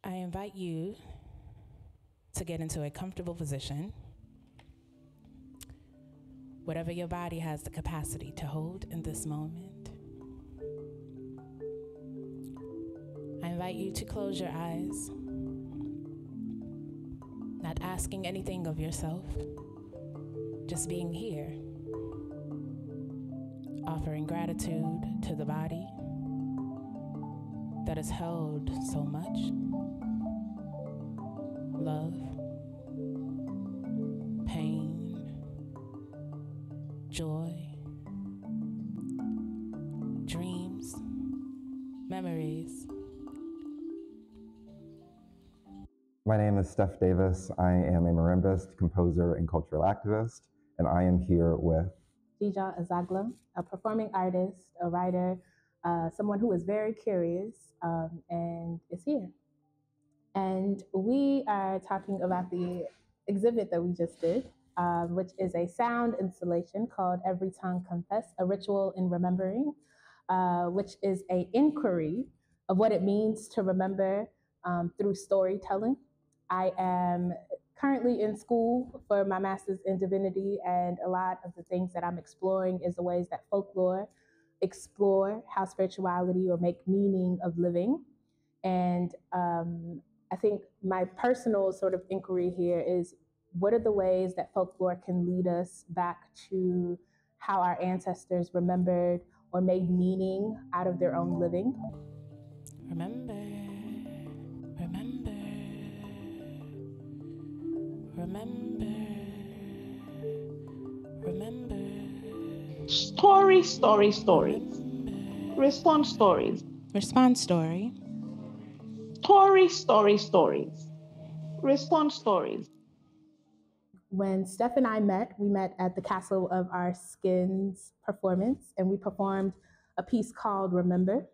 I invite you to get into a comfortable position, whatever your body has the capacity to hold in this moment. I invite you to close your eyes, not asking anything of yourself, just being here, offering gratitude to the body that has held so much love, pain, joy, dreams, memories. My name is Steph Davis. I am a marimbist, composer, and cultural activist, and I am here with Dzidzor Azaglo, a performing artist, a writer, someone who is very curious and is here. And we are talking about the exhibit that we just did, which is a sound installation called Every Tongue Confes, a ritual in remembering, which is an inquiry of what it means to remember through storytelling. I am currently in school for my master's in divinity, and a lot of the things that I'm exploring is the ways that folklore explore how spirituality or make meaning of living. And I think my personal sort of inquiry here is, what are the ways that folklore can lead us back to how our ancestors remembered or made meaning out of their own living? Remember, remember, remember, remember. Stories. Response stories. Response story. Stories. Response stories. When Steph and I met, we met at the Castle of Our Skins performance, and we performed a piece called Remember.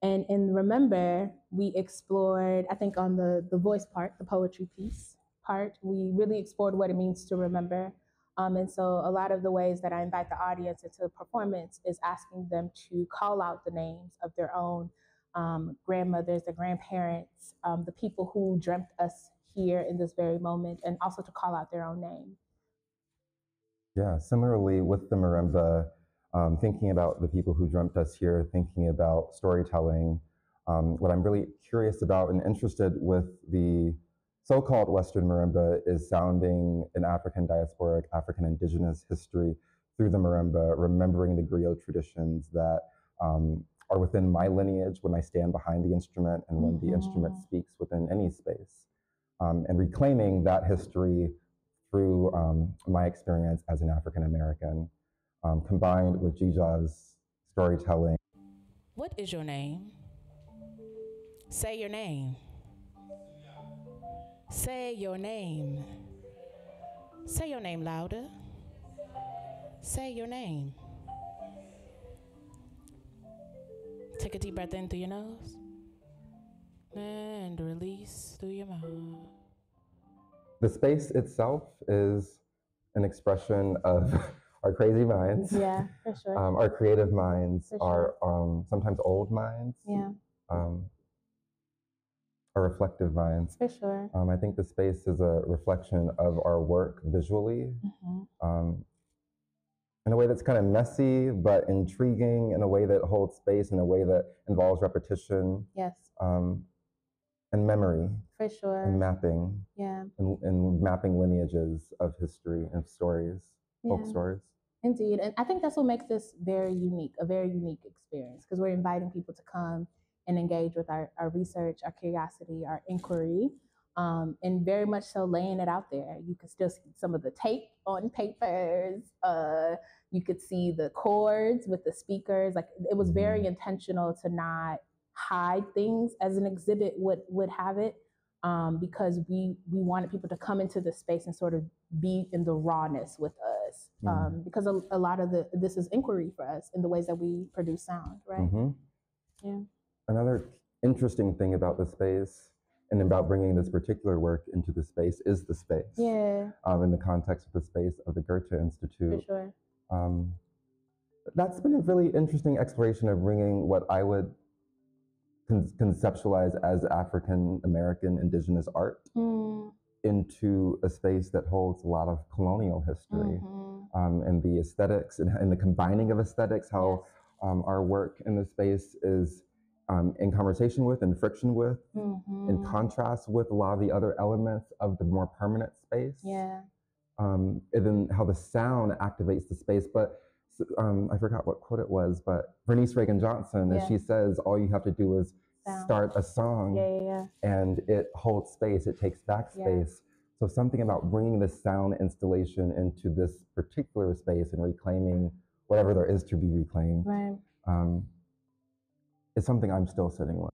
And in Remember, we explored, I think on the voice part, the poetry piece part, we really explored what it means to remember. And so a lot of the ways that I invite the audience into the performance is asking them to call out the names of their own grandmothers, their grandparents, the people who dreamt us here in this very moment, and also to call out their own name. Yeah, similarly with the marimba, thinking about the people who dreamt us here, thinking about storytelling. What I'm really curious about and interested with the so-called Western marimba is sounding an African diasporic, African indigenous history through the marimba, remembering the griot traditions that are within my lineage when I stand behind the instrument and when the instrument speaks within any space. And reclaiming that history through my experience as an African American, combined with Dzidzor's storytelling. What is your name? Say your name. Say your name. Say your name louder. Say your name. Take a deep breath in through your nose and release through your mouth. The space itself is an expression of our crazy minds. Yeah, for sure. Our creative minds, For sure. our sometimes old minds. Yeah. Our reflective minds. For sure. I think the space is a reflection of our work visually, in a way that's kind of messy but intriguing, in a way that holds space, in a way that involves repetition. Yes. And memory. For sure. And mapping. Yeah. And mapping lineages of history and stories, folk stories. Indeed. And I think that's what makes this very unique, a very unique experience, because we're inviting people to come and engage with our research, our curiosity, our inquiry, and very much so laying it out there. You can still see some of the tape on papers. You could see the chords with the speakers. Like, it was very intentional to not hide things as an exhibit would have it, because we wanted people to come into the space and sort of be in the rawness with us, because a lot of this is inquiry for us in the ways that we produce sound, right? Yeah. Another interesting thing about the space and about bringing this particular work into the space is the space. Yeah. In the context of the space of the Goethe-Institut. For sure. That's been a really interesting exploration of bringing what I would conceptualized as African American indigenous art into a space that holds a lot of colonial history, and the aesthetics and the combining of aesthetics, how our work in the space is in conversation with and friction with, in contrast with a lot of the other elements of the more permanent space. And then how the sound activates the space. But I forgot what quote it was, but Bernice Reagan Johnson, as she says, all you have to do is start a song and it holds space, it takes back space. So something about bringing the sound installation into this particular space and reclaiming whatever there is to be reclaimed is something I'm still sitting with.